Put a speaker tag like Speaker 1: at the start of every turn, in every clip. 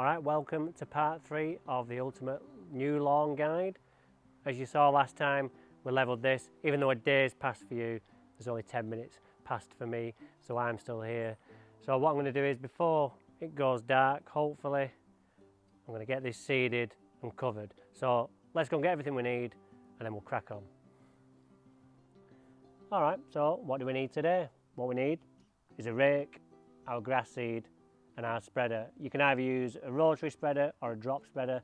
Speaker 1: Alright, welcome to part 3 of the ultimate new lawn guide. As you saw last time, we levelled this. Even though a day's passed for you, there's only 10 minutes passed for me, so I'm still here. So what I'm going to do is, before it goes dark, hopefully, I'm going to get this seeded and covered. So let's go and get everything we need and then we'll crack on. Alright, so what do we need today? What we need is a rake, our grass seed, and our spreader. You can either use a rotary spreader or a drop spreader.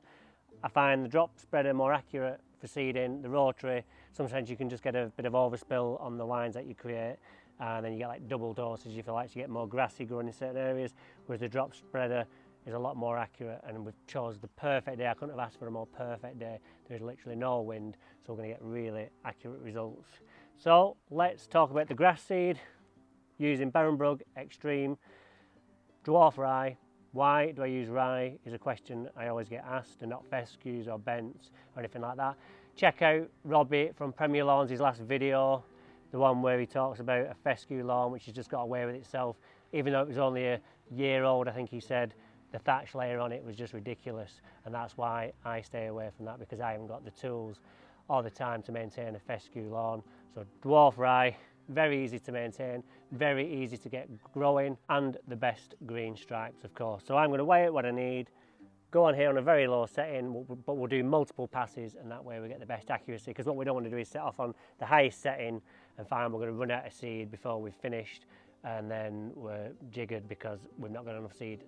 Speaker 1: I find the drop spreader more accurate for seeding. The rotary, sometimes you can just get a bit of overspill on the lines that you create, and then you get like double dosage if you like, so you get more grassy growing in certain areas, whereas the drop spreader is a lot more accurate, and we've chosen the perfect day. I couldn't have asked for a more perfect day. There's literally no wind, so we're going to get really accurate results. So let's talk about the grass seed using Barrenbrug Extreme Dwarf Rye. Why do I use rye is a question I always get asked, and not fescues or bents or anything like that. Check out Robbie from Premier Lawns, his last video, the one where he talks about a fescue lawn which has just got away with itself. Even though it was only a year old, I think he said, the thatch layer on it was just ridiculous, and that's why I stay away from that, because I haven't got the tools all the time to maintain a fescue lawn. So dwarf rye, very easy to maintain, very easy to get growing, and the best green stripes, of course. So I'm going to weigh out what I need, go on here on a very low setting, but we'll do multiple passes, and that way we get the best accuracy, because what we don't want to do is set off on the highest setting and find we're going to run out of seed before we've finished, and then we're jiggered because we've not got enough seed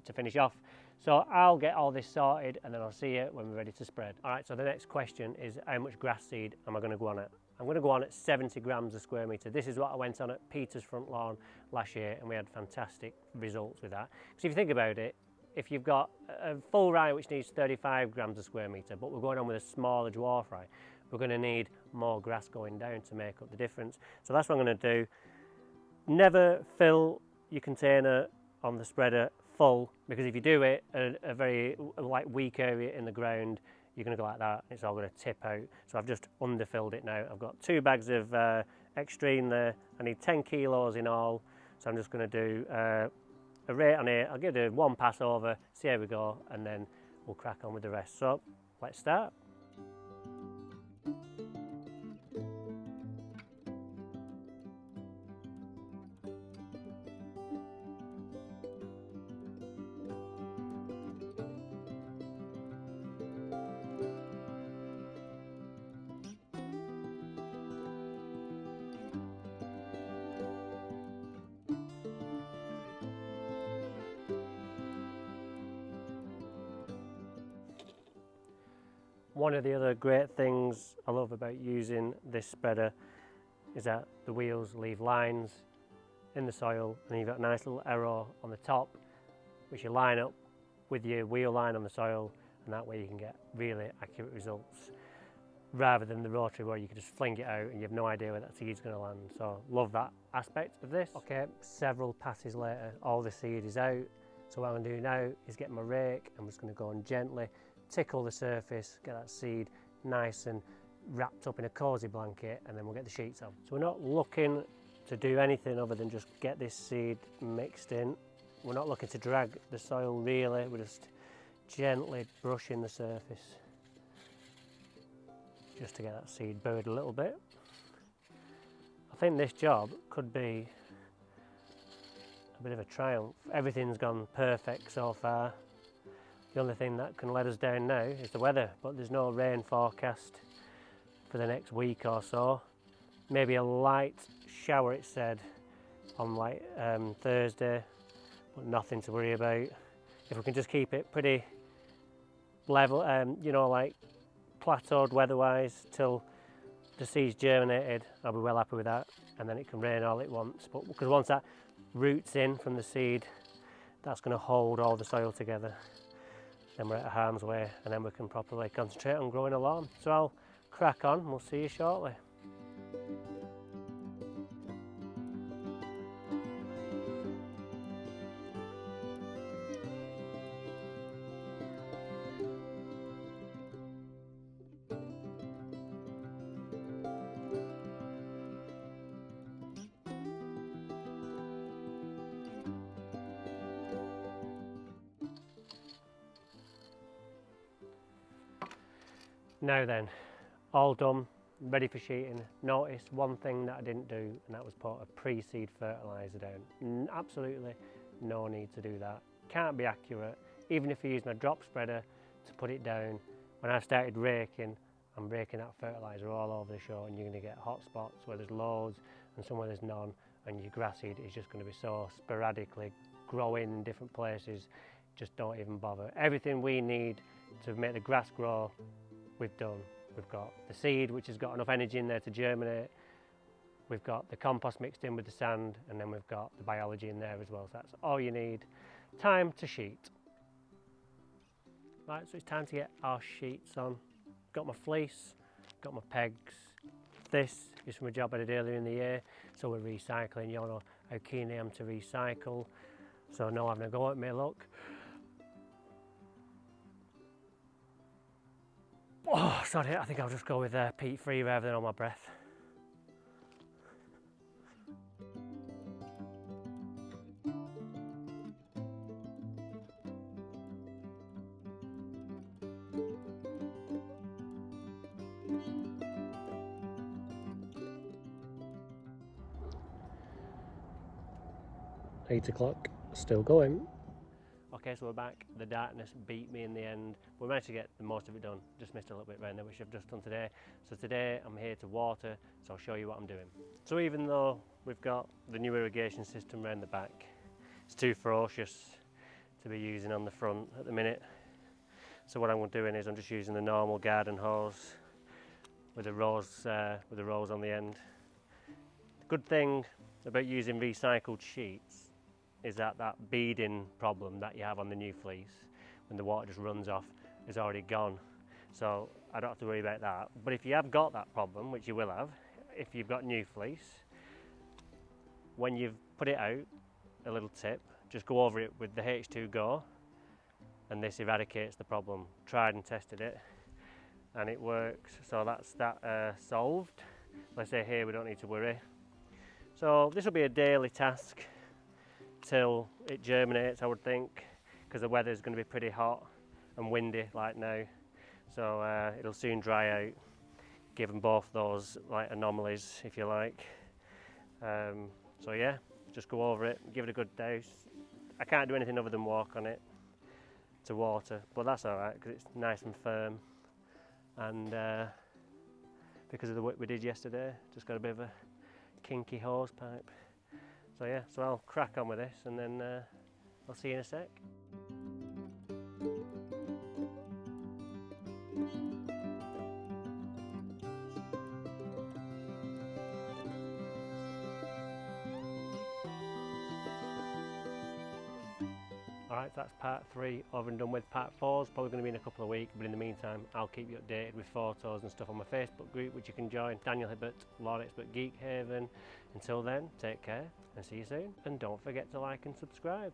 Speaker 1: to finish off. So I'll get all this sorted and then I'll see you when we're ready to spread. Alright, so the next question is, how much grass seed am I going to go on at? I'm going to go on at 70 grams a square metre. This is what I went on at Peter's front lawn last year, and we had fantastic results with that. Because if you think about it, if you've got a full rye which needs 35 grams a square metre, but we're going on with a smaller dwarf rye, we're going to need more grass going down to make up the difference. So that's what I'm going to do. Never fill your container on the spreader full, because if you do it at a very weak area in the ground, you're going to go like that, it's all going to tip out. So I've just underfilled it now. I've got 2 bags of Extreme there. I need 10 kilos in all, so I'm just going to do a rate on it. I'll give it one pass over, see how we go, and then we'll crack on with the rest. So let's start. One of the other great things I love about using this spreader is that the wheels leave lines in the soil, and you've got a nice little arrow on the top which you line up with your wheel line on the soil, and that way you can get really accurate results, rather than the rotary where you can just fling it out and you have no idea where that seed's going to land. So love that aspect of this. Okay, several passes later, all the seed is out. So what I'm going to do now is get my rake. I'm just going to go and gently tickle the surface, get that seed nice and wrapped up in a cosy blanket, and then we'll get the sheets on. So we're not looking to do anything other than just get this seed mixed in. We're not looking to drag the soil really, we're just gently brushing the surface just to get that seed buried a little bit. I think this job could be a bit of a triumph. Everything's gone perfect so far. The only thing that can let us down now is the weather, but there's no rain forecast for the next week or so. Maybe a light shower, it said, on Thursday, but nothing to worry about. If we can just keep it pretty level, plateaued weather-wise till the seed's germinated, I'll be well happy with that, and then it can rain all it wants. But because once that roots in from the seed, that's going to hold all the soil together. Then we're out of harm's way, and then we can properly concentrate on growing a lawn. So I'll crack on, and we'll see you shortly. Now then, all done, ready for sheeting. Notice one thing that I didn't do, and that was put a pre-seed fertiliser down. Absolutely no need to do that. Can't be accurate, even if you use my drop spreader to put it down. When I started raking, I'm raking that fertiliser all over the show, and you're going to get hot spots where there's loads and some where there's none, and your grass seed is just going to be so sporadically growing in different places. Just don't even bother. Everything we need to make the grass grow, we've done. We've got the seed, which has got enough energy in there to germinate. We've got the compost mixed in with the sand, and then we've got the biology in there as well. So that's all you need. Time to sheet. Right, so it's time to get our sheets on. Got my fleece, got my pegs. This is from a job I did earlier in the year, so we're recycling. You all know how keen I am to recycle, so no having a go at me, look. Oh, sorry, I think I'll just go with peat free rather than on my breath. Eight o'clock, still going. Okay, so we're back. The darkness beat me in the end. We managed to get the most of it done. Just missed a little bit around there, which I've just done today. So today I'm here to water, so I'll show you what I'm doing. So even though we've got the new irrigation system around the back, it's too ferocious to be using on the front at the minute. So what I'm doing is I'm just using the normal garden hose with the rose on the end. The good thing about using recycled sheets is that beading problem that you have on the new fleece when the water just runs off is already gone, so I don't have to worry about that. But if you have got that problem, which you will have if you've got new fleece, when you've put it out, a little tip, just go over it with the H2Go and this eradicates the problem. Tried and tested it and it works, so that's that solved. Let's say here we don't need to worry. So this will be a daily task till it germinates, I would think, because the weather is going to be pretty hot and windy like now, so it'll soon dry out, given both those like anomalies, if you like. So yeah, just go over it, give it a good douse. I can't do anything other than walk on it to water, but that's alright because it's nice and firm, and because of the work we did yesterday, just got a bit of a kinky hose pipe. So yeah, so I'll crack on with this and then I'll see you in a sec. Alright, so that's part 3 over and done with. Part 4 is probably going to be in a couple of weeks, but in the meantime I'll keep you updated with photos and stuff on my Facebook group, which you can join, Daniel Hibbert Lawn Expert Geek Haven. Until then, take care and see you soon, and don't forget to like and subscribe.